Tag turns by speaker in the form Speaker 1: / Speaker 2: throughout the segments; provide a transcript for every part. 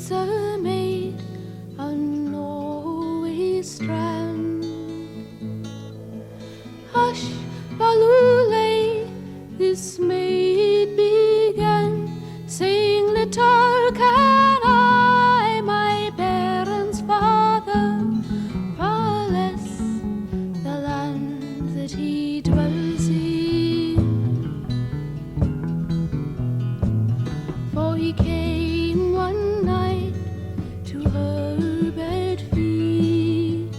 Speaker 1: was a maid on Norway's strand. Hush, Balule, this maid began, saying, little can I, my parents' father, bless the land that he dwells in. For he came one night to her bed feet,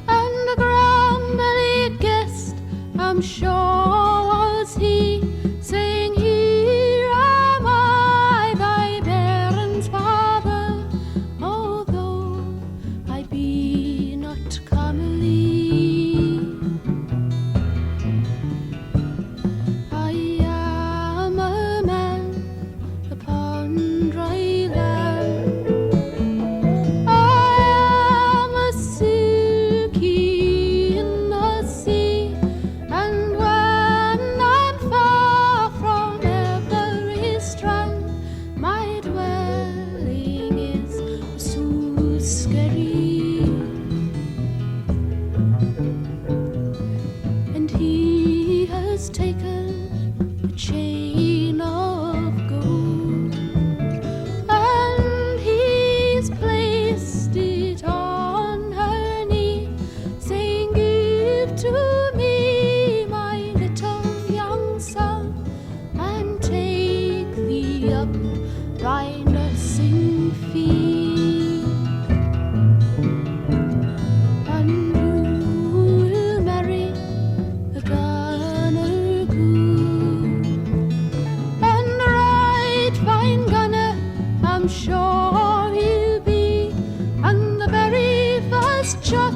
Speaker 1: and the grand-bellied guest, I'm sure was he, saying, here am I, thy parents' father, although I be not comely. I am a man upon dry land. I am a silkie in the sea, and when I'm far from every strand, my dwelling is so scary. And he has taken a chain of gold, and he's placed it on her knee, saying, give to me, my little young son, and take thee up thy nursing fee. And you will marry a gunner good, and a right fine gunner, I'm sure he'll be, and the very first shot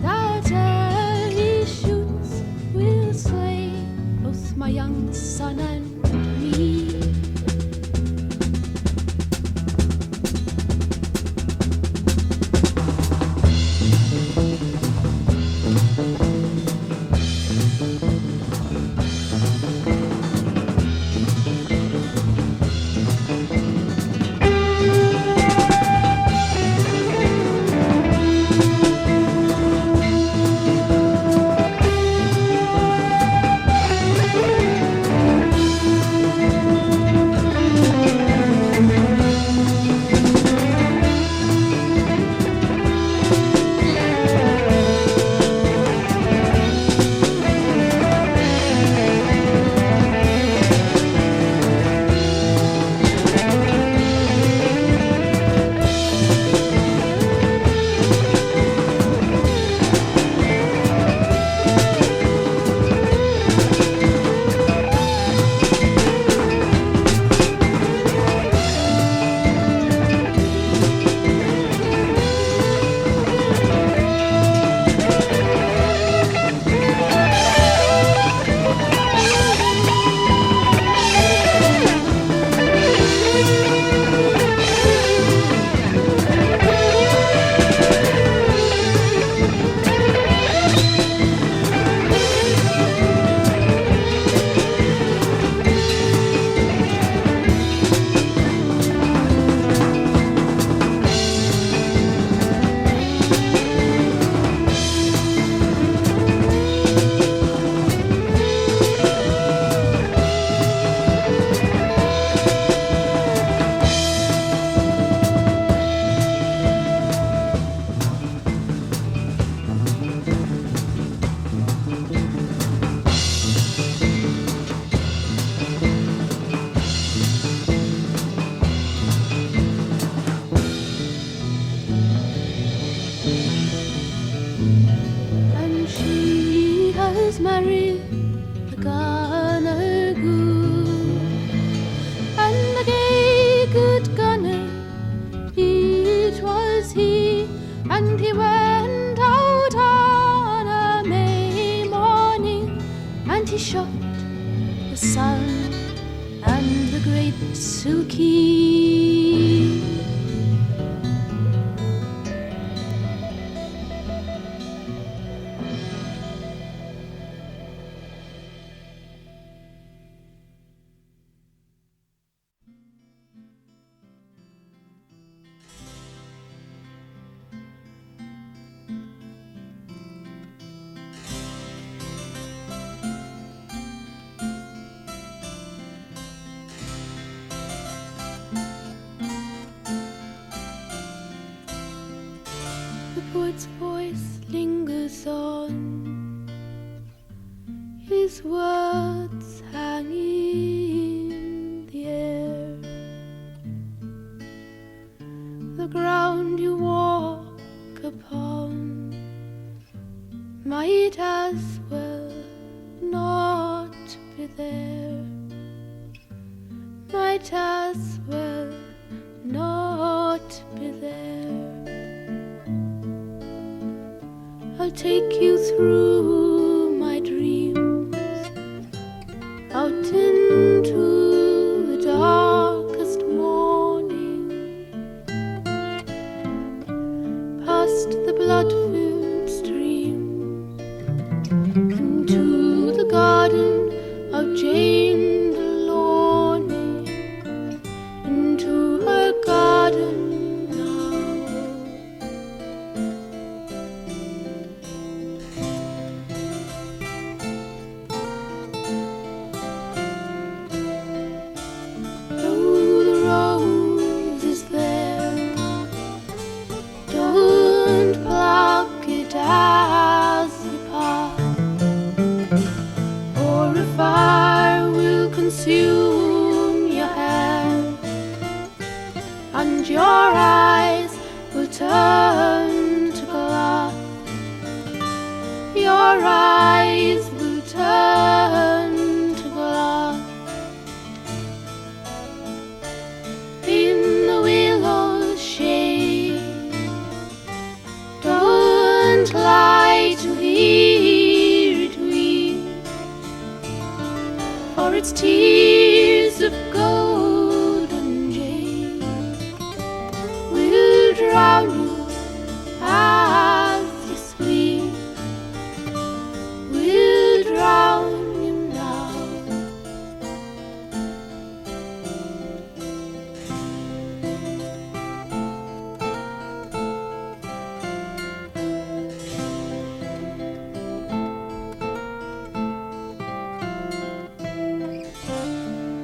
Speaker 1: that e'er he shoots will slay both my young son and me. And she has married a gunner good, and the gay good gunner, it was he, and he went out on a May morning, and he shot the sun and the Great Silkie. The poet's voice lingers on, his words hang in the air. The ground you walk upon might as well not be there, might as well not be there. I'll take you through my dreams, out into the darkest morning, past the blood-filled stream, into the garden of Jane Delawney, into her garden. Consume your hair, and your eyes will turn to glass. Your eyes will turn to glass. In the willow's shade, don't lie to hear it weep, for its tears of golden jade will drown you as you sleep, will drown you now.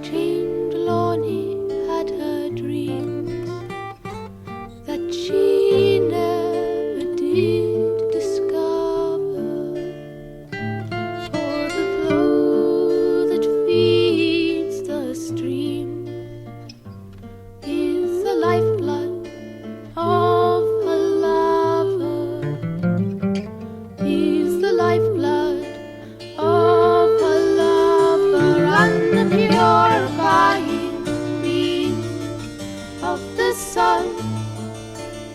Speaker 1: Jane Delawney had her dreams that she never did discover, for the flow that feeds the stream is the lifeblood of a lover, is the lifeblood of a lover, and the purifying beam of the sun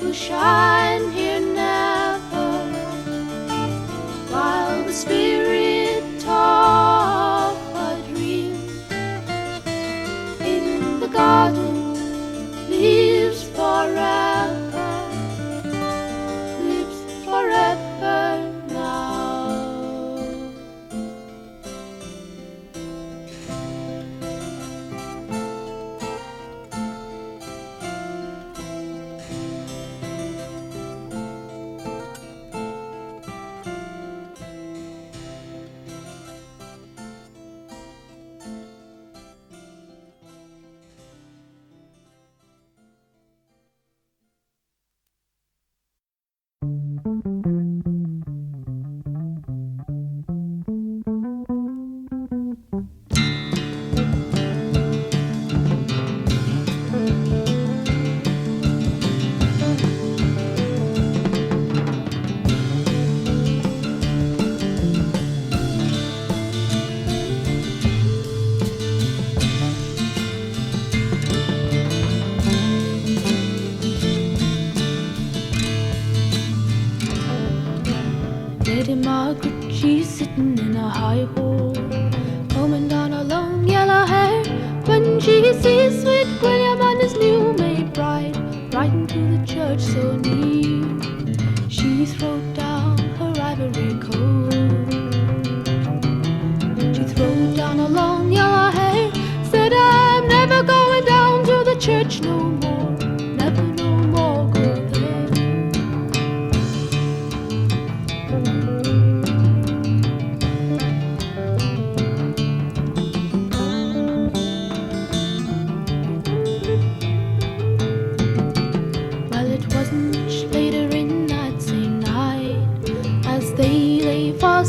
Speaker 1: will shine here never, while the spirit of a dream in the garden lives forever, lives forever now. Lady Margaret, she's sitting in a high hall, combing down her long yellow hair, when she sees sweet William and his new made bride riding to the church so near. She throwed down her ivory coat, she throwed down her long yellow hair, said, I'm never going down to the church no more, never no more go there. Well, it wasn't much later in that same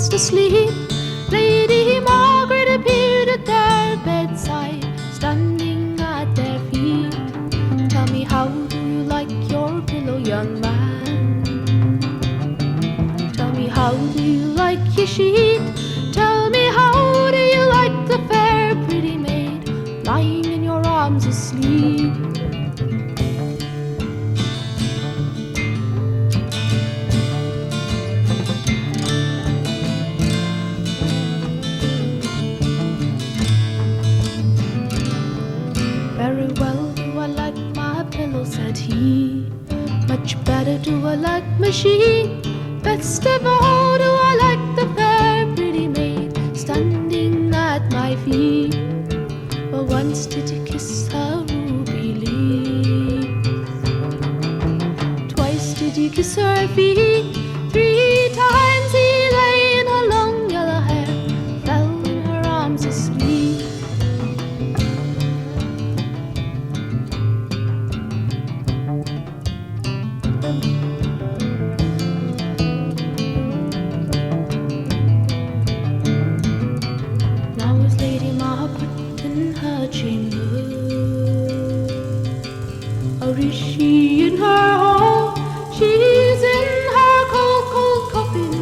Speaker 1: fast asleep. Lady Margaret appeared at their bedside, standing at their feet. Tell me, how do you like your pillow, young man? Tell me, how do you like your sheet? Tell me, how do you like the fair pretty maid lying in your arms asleep? Very well do I like my pillow, said he. Much better do I like my sheet. Best of all do I like the fair pretty maid standing at my feet. Well, once did you kiss her ruby leaf? Twice did you kiss her feet? 3 times he lay in her long yellow hair, fell in her arms asleep. Now is Lady Margaret in her chamber, or is she in her hall? She's in her cold, cold coffin,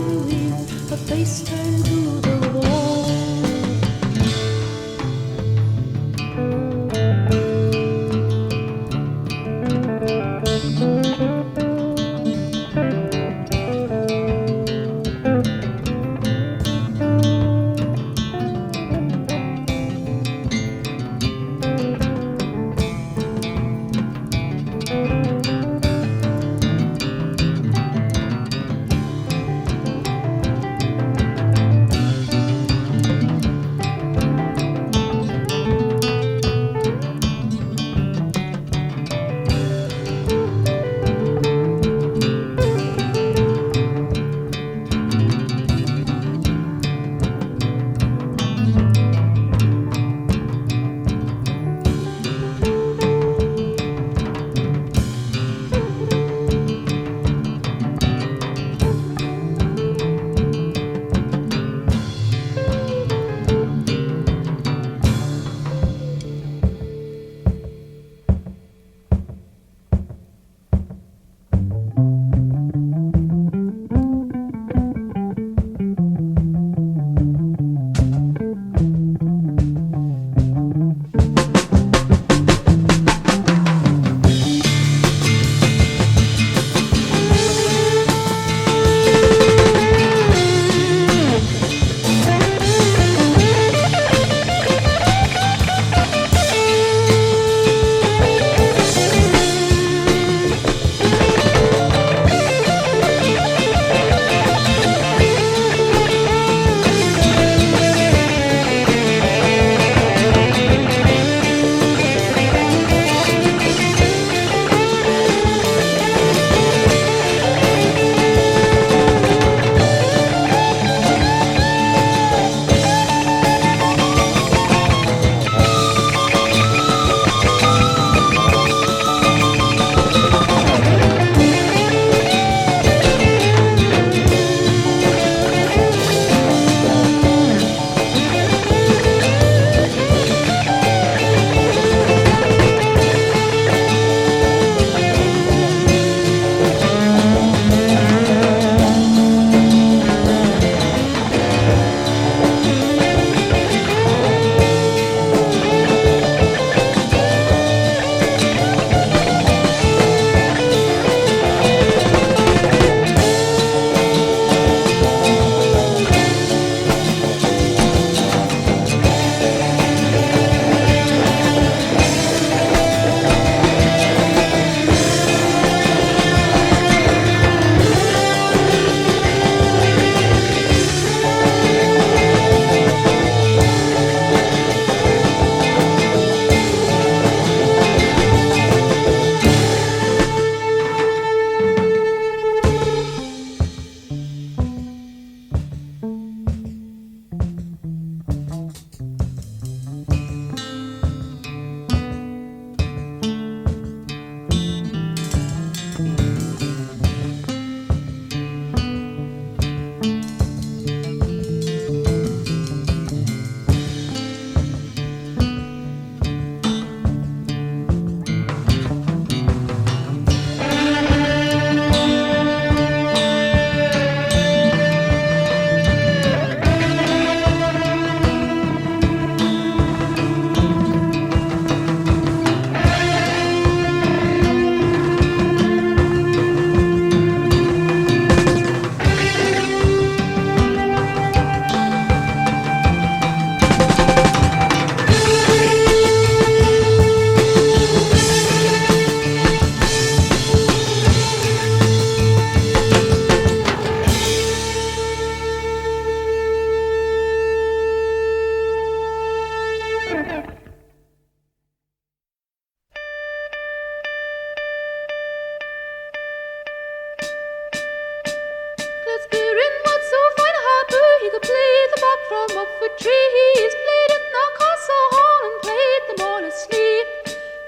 Speaker 1: from off a tree. He's played in the castle hall and played them all asleep.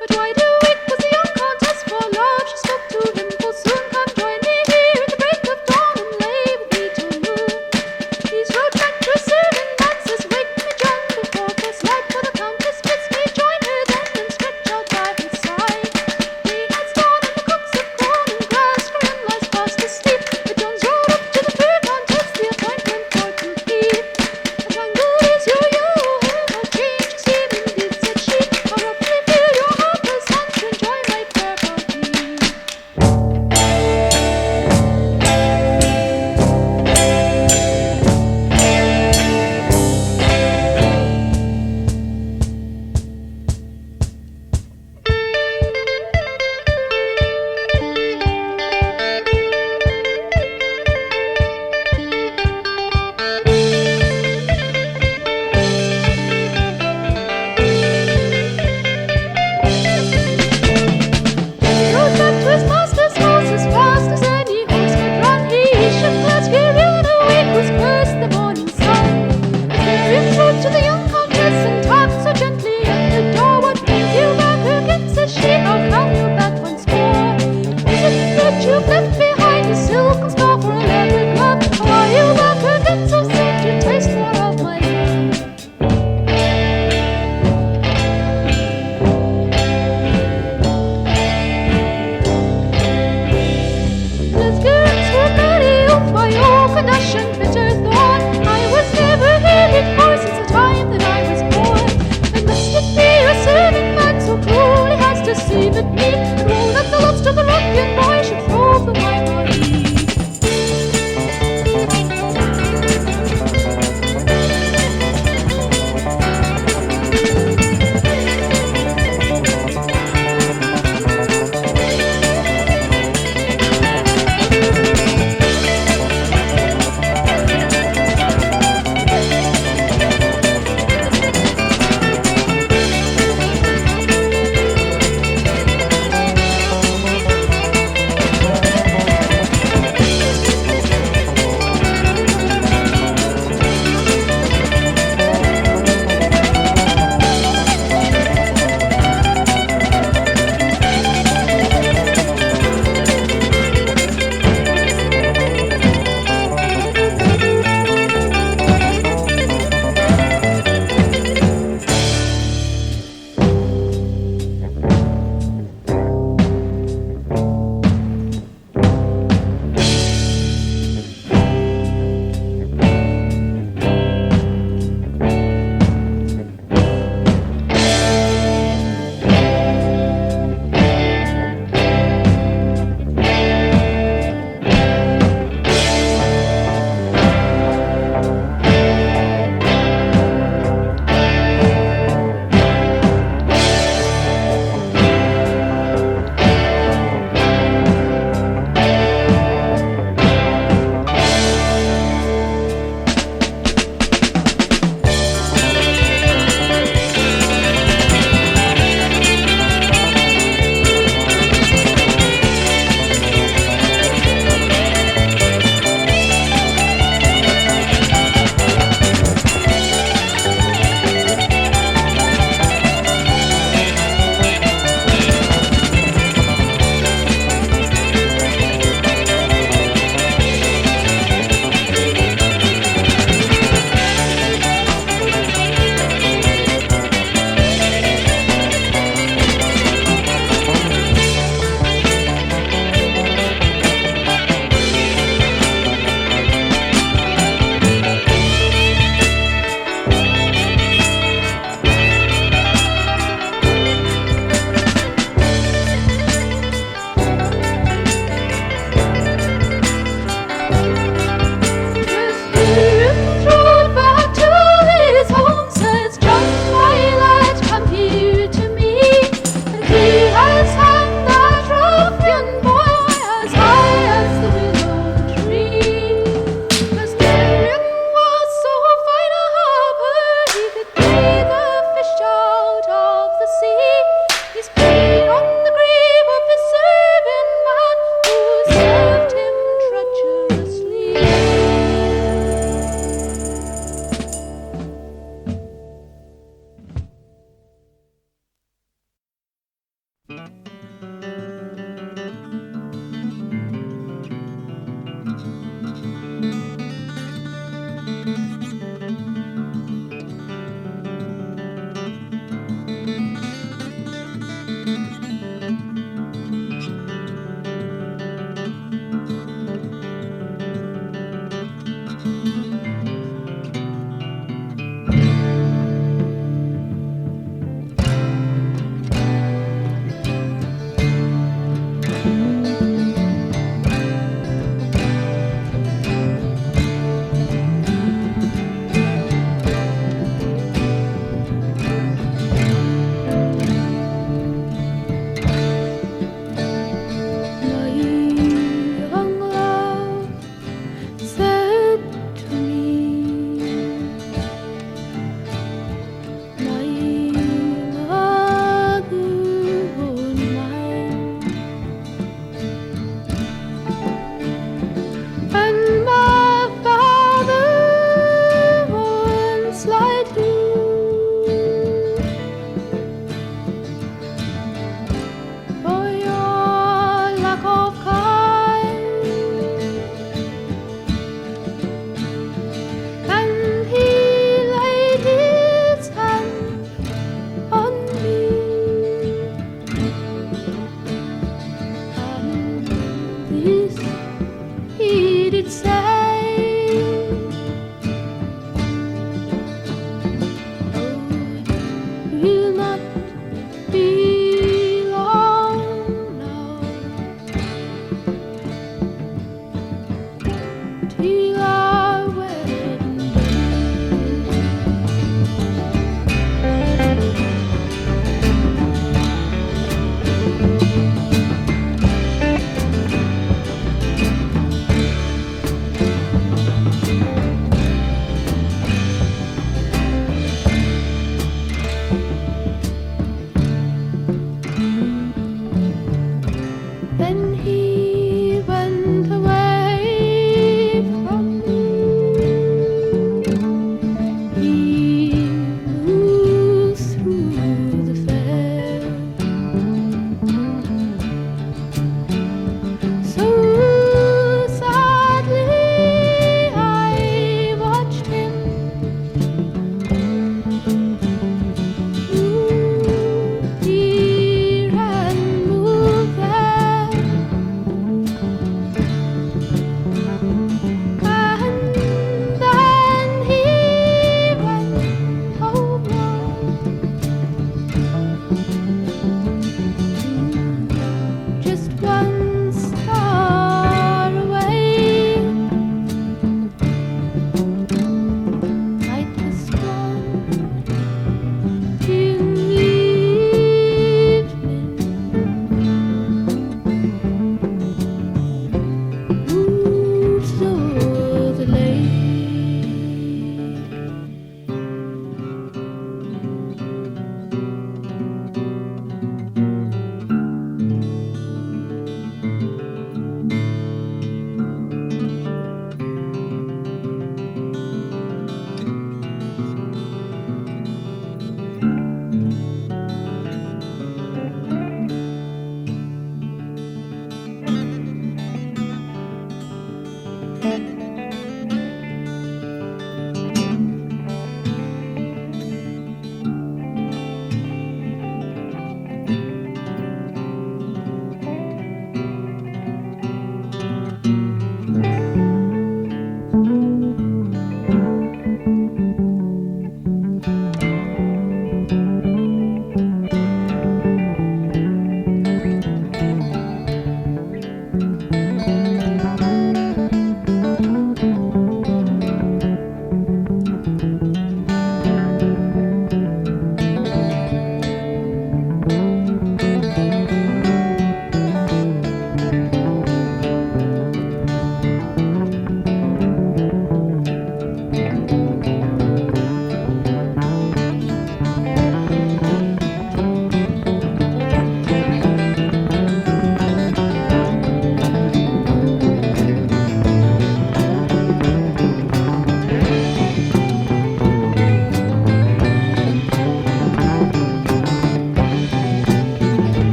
Speaker 1: But wide awake was the young countess for love. She spoke to him full soon. Come join me here at the break of dawn and lay with me till noon. He's rode back to serving dances. Wake me John before first light, for the countess bids me join her then and stretch out by his side. He has gone and the cocks have gone and Glasgerion lies fast asleep. But John's rode up to the fair countess, the appointment for to keep. A tangled is your she'd say, oh, we'll not be long now till our wedding day.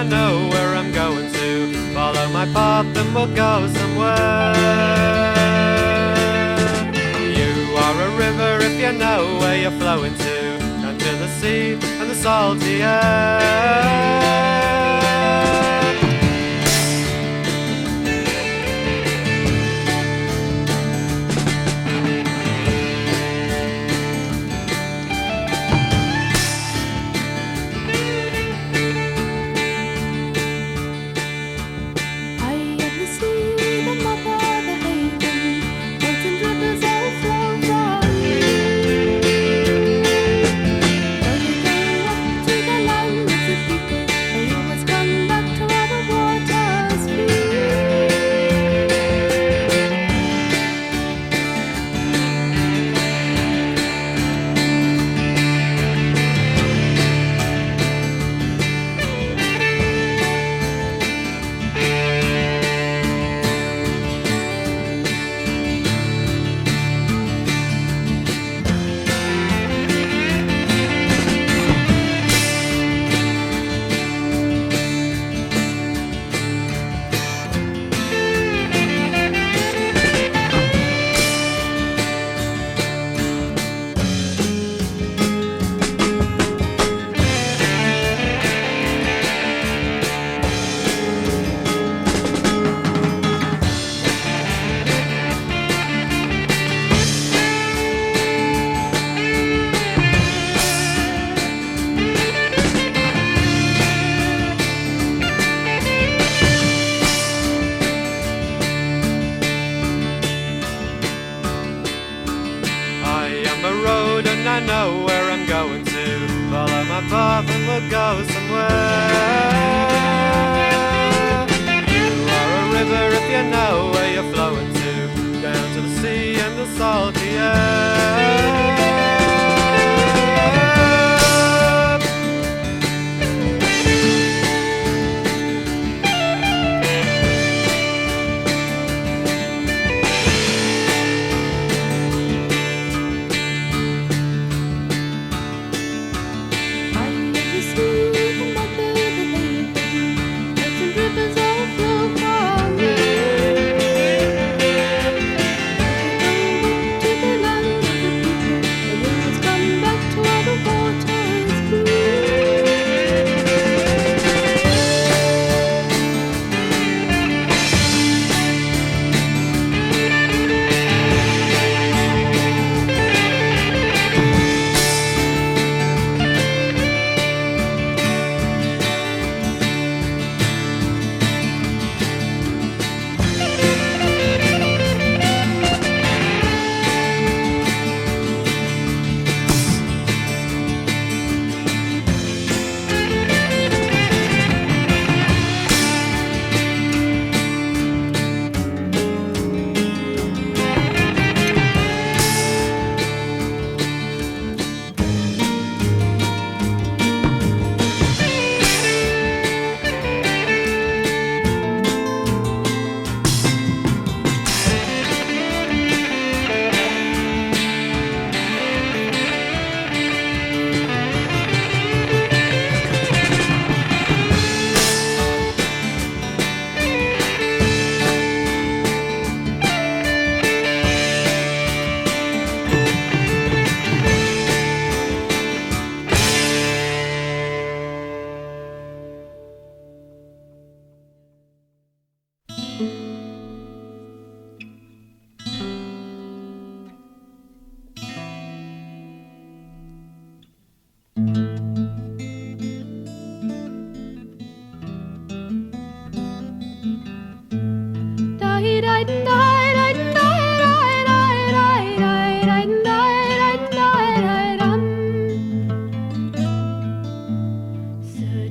Speaker 2: know where I'm going to. Follow my path and we'll go somewhere. You are a river if you know where you're flowing to, down to the sea and the salty air. I know where I'm going to. Follow my path and we'll go somewhere. You are a river if you know where you're flowing to, down to the sea and the salty air.
Speaker 1: I never see the mother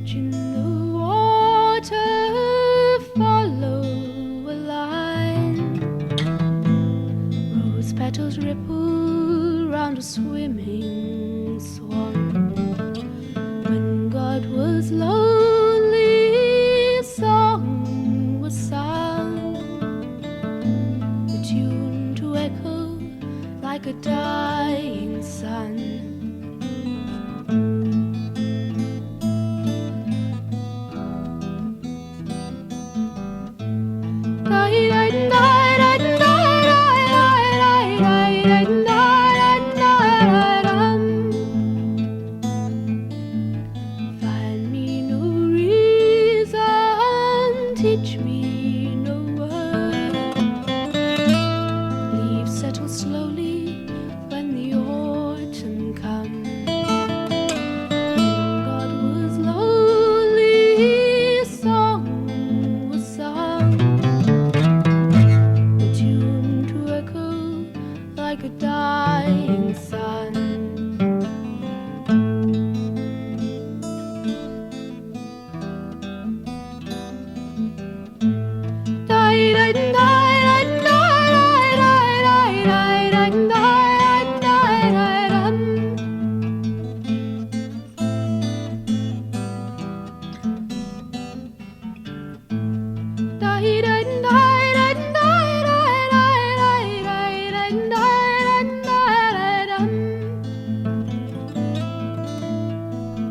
Speaker 1: imagine the water follow a line. Rose petals ripple round a swimming swan. When God was lonely, a song was sung, a tune to echo like a dying sun. Find me no reason, teach me no word. Leaves settle slowly when the autumn comes. When God was lonely, a song was sung, a tune to echo like a dying sun.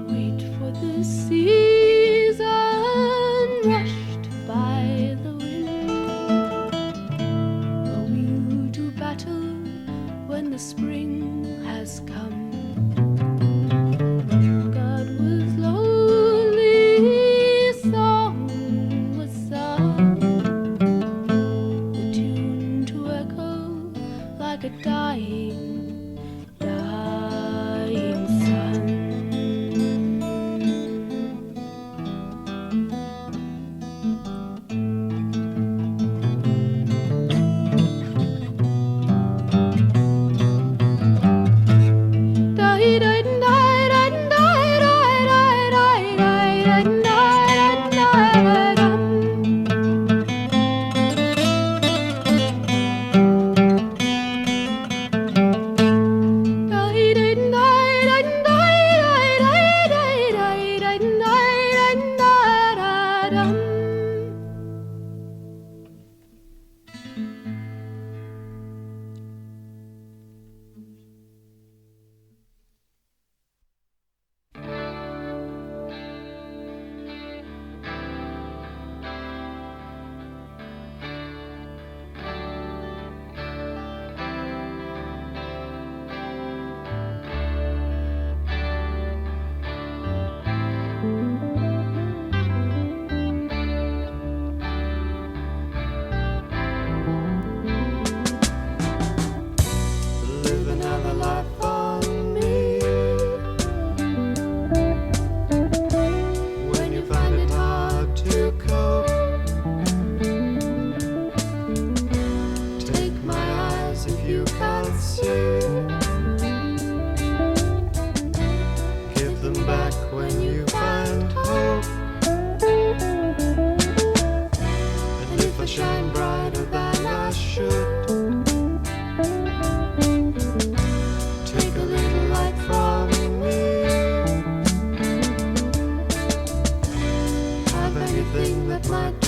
Speaker 1: Wait for the season rushed by the wind. A wheel to battle when the spring has come. When God was lonely, a song was sung, a tune to echo like a dying, dying sun.
Speaker 2: Living another life on me. When you find it hard to cope, take my eyes if you can't see. Give them back when you find hope. And if I shine brighter than I should, take a little light from me. Have anything that might